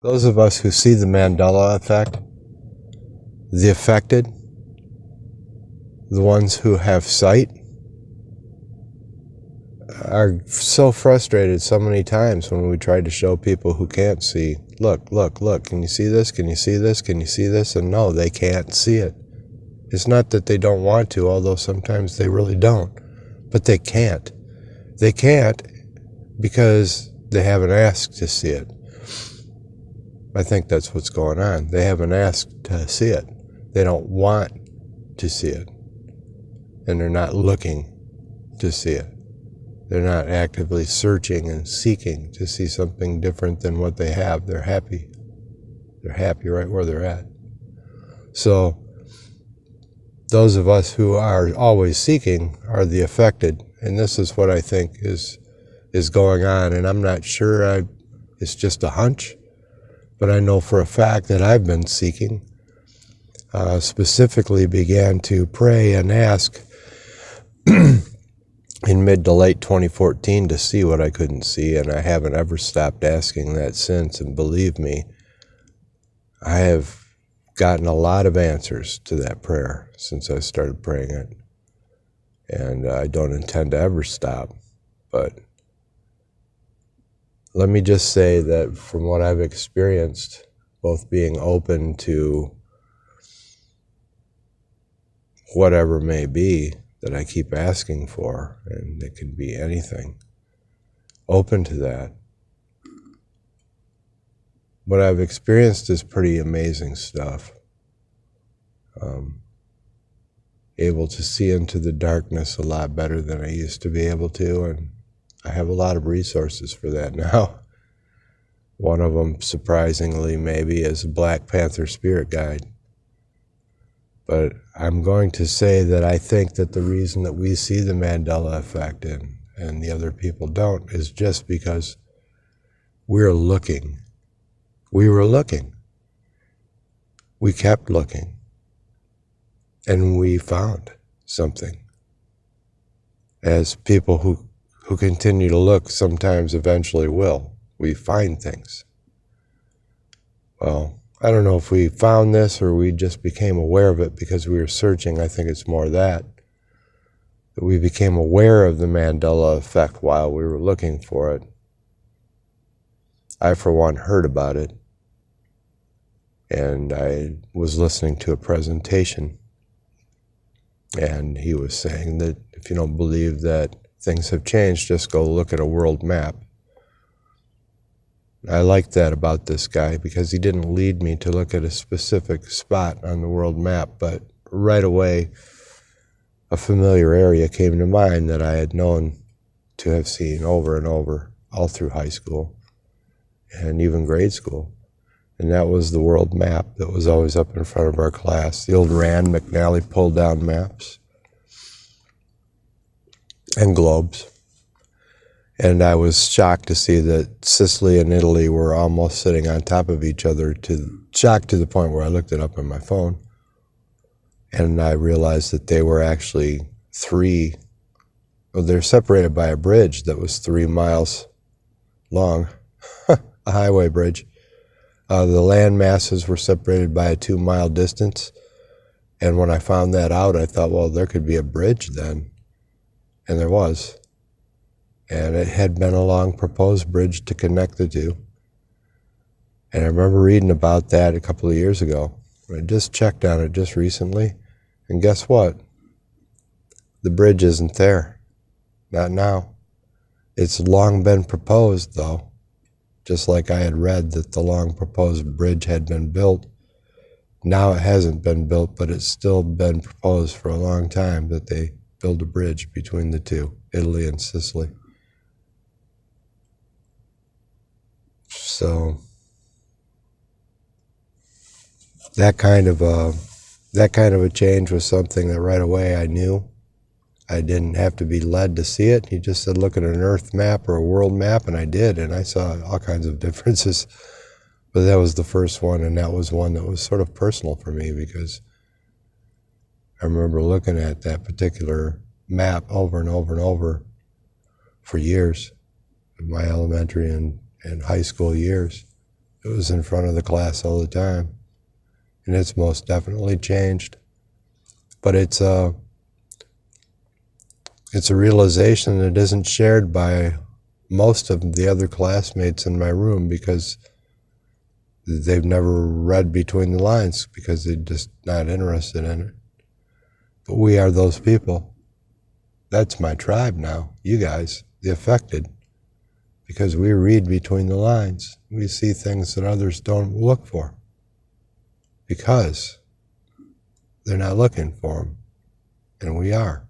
Those of us who see the Mandela effect, the affected, the ones who have sight, are so frustrated so many times when we try to show people who can't see, look, look, look, can you see this? Can you see this? Can you see this? And no, they can't see it. It's not that they don't want to, although sometimes they really don't, but they can't. They can't because they haven't asked to see it. I think that's what's going on. They haven't asked to see it. They don't want to see it. And they're not looking to see it. They're not actively searching and seeking to see something different than what they have. They're happy. They're happy right where they're at. So those of us who are always seeking are the affected. And this is what I think is going on. And I'm not sure it's just a hunch, but I know for a fact that I've been seeking, specifically began to pray and ask in mid to late 2014 to see what I couldn't see, and I haven't ever stopped asking that since. And believe me, I have gotten a lot of answers to that prayer since I started praying it, and I don't intend to ever stop. But let me just say that from what I've experienced, both being open to whatever may be that I keep asking for, and it can be anything, open to that. What I've experienced is pretty amazing stuff. Able to see into the darkness a lot better than I used to be able to, and I have a lot of resources for that now. One of them, surprisingly, maybe, is a Black Panther spirit guide. But I'm going to say that I think that the reason that we see the Mandela effect and the other people don't is just because we're looking. We were looking. We kept looking. And we found something. As people who continue to look sometimes eventually will. We find things. Well, I don't know if we found this or we just became aware of it because we were searching. I think it's more that we became aware of the Mandela effect while we were looking for it. I, for one, heard about it, and I was listening to a presentation, and he was saying that if you don't believe that things have changed, just go look at a world map. I liked that about this guy because he didn't lead me to look at a specific spot on the world map, but right away a familiar area came to mind that I had known to have seen over and over all through high school and even grade school. And that was the world map that was always up in front of our class, the old Rand McNally pull-down maps and globes. And I was shocked to see that Sicily and Italy were almost sitting on top of each other, shocked to the point where I looked it up on my phone. And I realized that they were actually they're separated by a bridge that was 3 miles long, a highway bridge. The land masses were separated by a 2-mile distance. And when I found that out, I thought, well, there could be a bridge then. And there was. And it had been a long proposed bridge to connect the two. And I remember reading about that a couple of years ago. I just checked on it just recently, and guess what? The bridge isn't there. Not now. It's long been proposed, though. Just like I had read that the long proposed bridge had been built. Now it hasn't been built, but it's still been proposed for a long time that they build a bridge between the two, Italy and Sicily. So that kind of a change was something that right away I knew. I didn't have to be led to see it. He just said, look at an earth map or a world map, and I did, and I saw all kinds of differences. But that was the first one, and that was one that was sort of personal for me because I remember looking at that particular map over and over and over for years, in my elementary and high school years. It was in front of the class all the time. And it's most definitely changed. But it's a realization that isn't shared by most of the other classmates in my room, because they've never read between the lines, because they're just not interested in it. But we are those people. That's my tribe now, you guys, the affected. Because we read between the lines. We see things that others don't look for. Because they're not looking for them. And we are.